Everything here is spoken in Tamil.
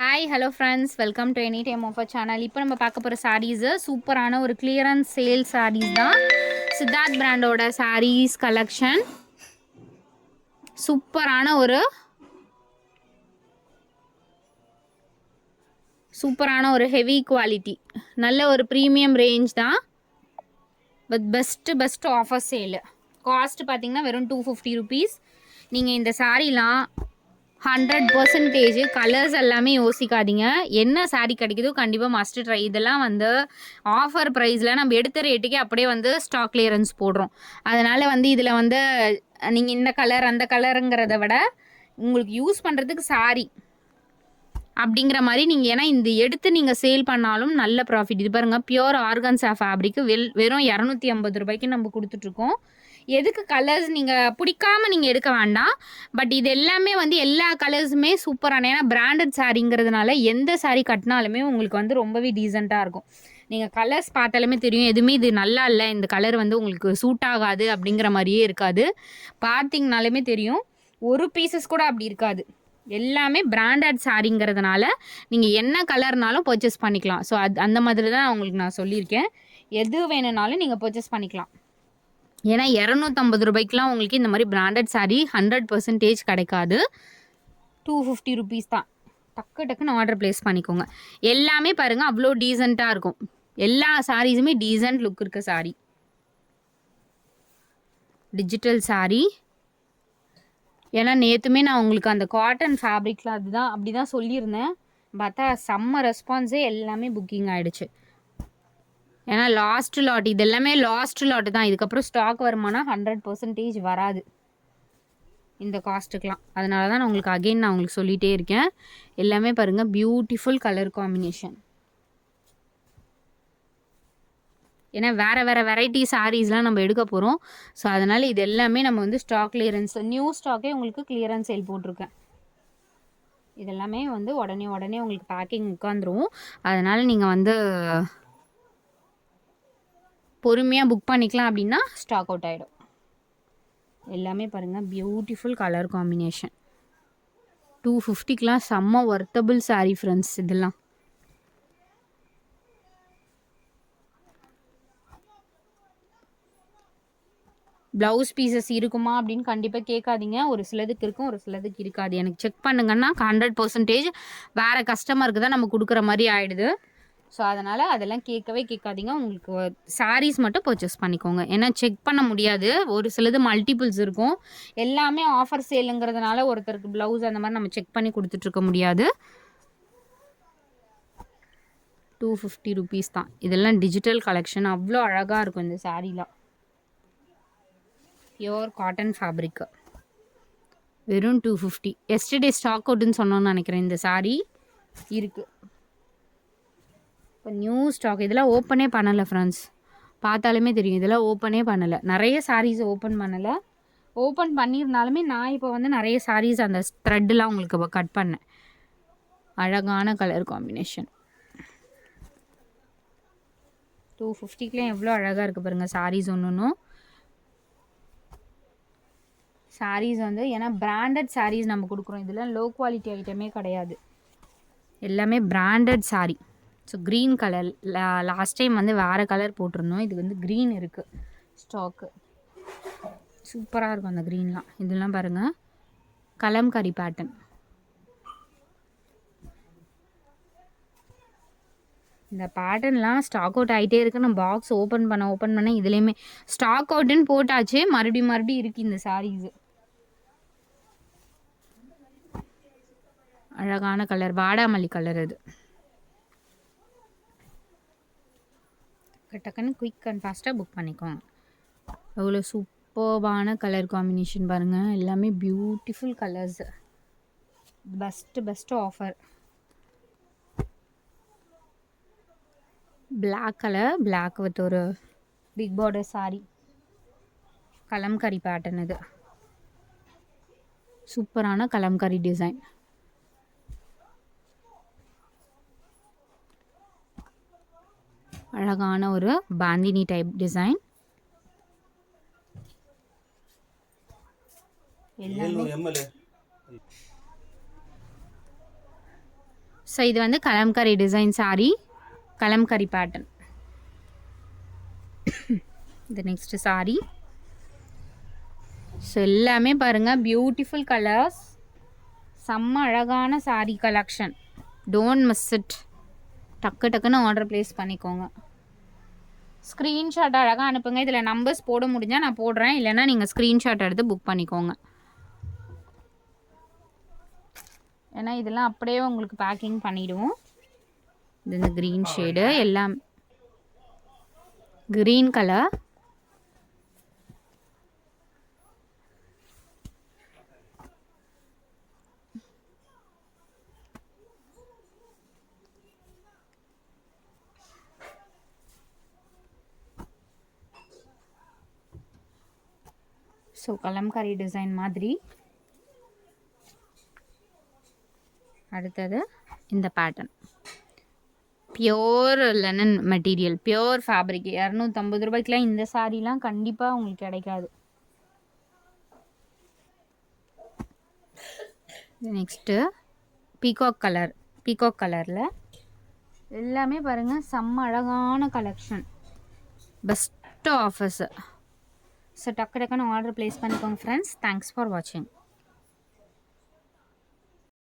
Hi hello friends, welcome to any time offer channel. இப்போ நம்ம பார்க்க போகிற சாரீஸு சூப்பரான ஒரு கிளியரன்ஸ் சேல் சாரீஸ் தான். சித்தார்த் பிராண்டோட சாரீஸ் கலெக்ஷன். சூப்பரான ஒரு ஹெவி குவாலிட்டி, நல்ல ஒரு ப்ரீமியம் ரேஞ்ச் தான். With best offer sale. Cost பார்த்தீங்கன்னா வெறும் 250 ருபீஸ். நீங்கள் இந்த சாரீலாம் 100% கலர்ஸ் எல்லாமே யோசிக்காதீங்க. என்ன சாரீ கிடைக்குதோ கண்டிப்பாக மஸ்ட் ட்ரை. இதெல்லாம் வந்து ஆஃபர் ப்ரைஸில் நம்ம எடுத்த ரேட்டுக்கே அப்படியே வந்து ஸ்டாக் கிளியரன்ஸ் போடுறோம். அதனால் வந்து இதில் வந்து நீங்கள் இந்த கலர் அந்த கலருங்கிறத விட உங்களுக்கு யூஸ் பண்ணுறதுக்கு சாரீ அப்படிங்கிற மாதிரி நீங்கள், ஏன்னா இந்த எடுத்து நீங்கள் சேல் பண்ணாலும் நல்ல ப்ராஃபிட். இது பாருங்கள், பியூர் ஆர்கன்ஸா ஃபேப்ரிக்கு வெறும் 250 ரூபாய்க்கு நம்ம கொடுத்துட்ருக்கோம். எதுக்கு கலர்ஸ் நீங்கள் பிடிக்காம நீங்கள் எடுக்க வேண்டாம். பட் இது எல்லாமே வந்து எல்லா கலர்ஸுமே சூப்பரான, ஏன்னா பிராண்டட் சாரீங்கிறதுனால எந்த சாரீ கட்டினாலுமே உங்களுக்கு வந்து ரொம்பவே டீசெண்டாக இருக்கும். நீங்கள் கலர்ஸ் பார்த்தாலுமே தெரியும், எதுவுமே இது நல்லா இல்லை, இந்த கலர் வந்து உங்களுக்கு சூட் ஆகாது அப்படிங்கிற மாதிரியே இருக்காது. பார்த்தீங்கனாலுமே தெரியும், ஒரு பீசஸ் கூட அப்படி இருக்காது. எல்லாமே பிராண்டட் சாரீங்கிறதுனால நீங்கள் என்ன கலர்னாலும் பர்ச்சேஸ் பண்ணிக்கலாம். ஸோ அந்த மாதிரி தான் உங்களுக்கு நான் சொல்லியிருக்கேன். எது வேணும்னாலும் நீங்கள் பர்ச்சேஸ் பண்ணிக்கலாம். ஏன்னா 250 ரூபாய்க்குலாம் உங்களுக்கு இந்த மாதிரி பிராண்டட் சாரீ 100% கிடைக்காது. 250 ருபீஸ் தான். டக்குன்னு ஆர்டர் ப்ளேஸ் பண்ணிக்கோங்க. எல்லாமே பாருங்கள் அவ்வளோ டீசெண்டாக இருக்கும். எல்லா சாரீஸுமே டீசெண்ட் லுக் இருக்க சாரீ. டிஜிட்டல் சாரீ. ஏன்னா நேற்றுமே நான் உங்களுக்கு அந்த காட்டன் ஃபேப்ரிக்கில் அப்படி தான் சொல்லியிருந்தேன். பார்த்தா செம்ம ரெஸ்பான்ஸே, எல்லாமே புக்கிங் ஆகிடுச்சு. ஏன்னா லாஸ்ட் லாட், இது எல்லாமே லாஸ்ட் லாட்டு தான். இதுக்கப்புறம் ஸ்டாக் வருமானா 100% வராது இந்த காஸ்ட்டுக்கெலாம். அதனால தான் நான் உங்களுக்கு சொல்லிகிட்டே இருக்கேன். எல்லாமே பாருங்கள், பியூட்டிஃபுல் கலர் காம்பினேஷன். ஏன்னா வேறு வெரைட்டி சாரீஸ்லாம் நம்ம எடுக்க போகிறோம். ஸோ அதனால் இது எல்லாமே நம்ம வந்து ஸ்டாக் கிளியரன்ஸ், நியூ ஸ்டாக்கே உங்களுக்கு கிளியரன்ஸ் சேல் போட்டிருக்கேன். இதெல்லாமே வந்து உடனே உங்களுக்கு பேக்கிங் உட்காந்துரும். அதனால் நீங்கள் வந்து பொறுமையாக புக் பண்ணிக்கலாம். அப்படின்னா ஸ்டாக் அவுட் ஆகிடும். எல்லாமே பாருங்கள், பியூட்டிஃபுல் கலர் காம்பினேஷன். 250க்கெலாம் செம்ம ஒர்த்தபிள் சாரீ ஃப்ரெண்ட்ஸ். இதெல்லாம் ப்ளவுஸ் பீசஸ் இருக்குமா அப்படின்னு கண்டிப்பாக கேட்காதீங்க. ஒரு சிலதுக்கு இருக்கும், ஒரு சிலதுக்கு இருக்காது. எனக்கு செக் பண்ணுங்கன்னா 100% வேறு கஸ்டமருக்கு தான் நம்ம கொடுக்குற மாதிரி ஆகிடுது. ஸோ அதனால் அதெல்லாம் கேட்காதீங்க. உங்களுக்கு சாரீஸ் மட்டும் பர்ச்சேஸ் பண்ணிக்கோங்க. ஏன்னா செக் பண்ண முடியாது, ஒரு சிலது மல்டிபிள்ஸ் இருக்கும். எல்லாமே ஆஃபர் சேலுங்கிறதுனால ஒருத்தருக்கு ப்ளவுஸ் அந்த மாதிரி நம்ம செக் பண்ணி கொடுத்துட்ருக்க முடியாது. 250 ருபீஸ் தான். இதெல்லாம் டிஜிட்டல் கலெக்ஷன். அவ்வளோ அழகாக இருக்கும் இந்த சாரீலாம். பியோர் காட்டன் ஃபேப்ரிக்கு, வெறும் 250. எஸ்டர்டே ஸ்டாக் அவுட்டுன்னு சொன்னோன்னு நினைக்கிறேன். இந்த சாரீ இருக்குது இப்போ நியூ ஸ்டாக். இதெல்லாம் ஓப்பனே பண்ணலை ஃப்ரெண்ட்ஸ், பார்த்தாலுமே தெரியும். இதெல்லாம் ஓப்பனே பண்ணலை. நிறைய சாரீஸ் ஓப்பன் பண்ணலை. ஓப்பன் பண்ணியிருந்தாலுமே நான் இப்போ வந்து நிறைய சாரீஸ் அந்த த்ரெட்டெலாம் உங்களுக்கு கட் பண்ணேன். அழகான கலர் காம்பினேஷன். 250க்குலாம் எவ்வளோ அழகாக இருக்குது பாருங்கள் சாரீஸ். ஒன்றும் சாரீஸ் வந்து, ஏன்னா பிராண்டட் சாரீஸ் நம்ம கொடுக்குறோம். இதெல்லாம் லோ குவாலிட்டி ஐட்டமே கிடையாது, எல்லாமே branded sari. So green colour, last time வந்து வேறு கலர் போட்டிருந்தோம். இது வந்து க்ரீன் இருக்குது ஸ்டாக்கு. சூப்பராக இருக்கும் அந்த க்ரீன்லாம். இதெல்லாம் பாருங்கள், கலம்கரி பேட்டர்ன். இந்த பேட்டர்ன்லாம் ஸ்டாக் அவுட் ஆகிட்டே இருக்குது. நம்ம பாக்ஸ் ஓப்பன் பண்ண இதுலேயுமே ஸ்டாக் அவுட்டுன்னு போட்டாச்சு. மறுபடியும் இருக்குது இந்த சாரீஸு. அழகான கலர், வாடாமல்லி கலர். இது டக்குன்னு குயிக் அண்ட் ஃபாஸ்ட்டாக புக் பண்ணிக்கோங்க. எவ்வளோ சூப்பர்பான கலர் காம்பினேஷன் பாருங்கள். எல்லாமே beautiful colours. Best offer. Black colour, black with ஒரு big border saree. Kalamkari pattern. இது சூப்பரான கலம்கரி டிசைன். அழகான ஒரு பாந்தினி டைப் டிசைன். எல்லாமே ஸோ இது வந்து kalamkari design saree, kalamkari pattern. இது நெக்ஸ்ட் saree. ஸோ எல்லாமே பாருங்கள் பியூட்டிஃபுல் கலர்ஸ், செம்ம அழகான saree collection. Don't miss it. டக்கு டக்குன்னு ஆர்டர் ப்ளேஸ் பண்ணிக்கோங்க. ஸ்க்ரீன்ஷாட் அழகாக அனுப்புங்க. இதில் நம்பர்ஸ் போட முடிஞ்சால் நான் போடுறேன், இல்லைன்னா நீங்கள் ஸ்க்ரீன்ஷாட் எடுத்து புக் பண்ணிக்கோங்க. ஏன்னா இதெல்லாம் அப்படியே உங்களுக்கு பேக்கிங் பண்ணிவிடுவோம். இது இந்த க்ரீன் ஷேடு, எல்லாம் green colour. So kalamkari design மாதிரி. அடுத்தது இந்த pattern pure linen material, pure fabric. 250 ரூபாய்க்குலாம் இந்த சாரீலாம் கண்டிப்பாக உங்களுக்கு கிடைக்காது. நெக்ஸ்ட்டு பீகாக் கலர், பீகாக் கலரில் எல்லாமே பாருங்கள் செம்ம அழகான கலெக்ஷன், பெஸ்ட் ஆஃபர்ஸு. ஸோ டக்கு டக்குன்னு ஆர்டர் ப்ளேஸ் பண்ணிக்கோங்க ஃப்ரெண்ட்ஸ். தேங்க்ஸ் ஃபார் வாட்சிங்.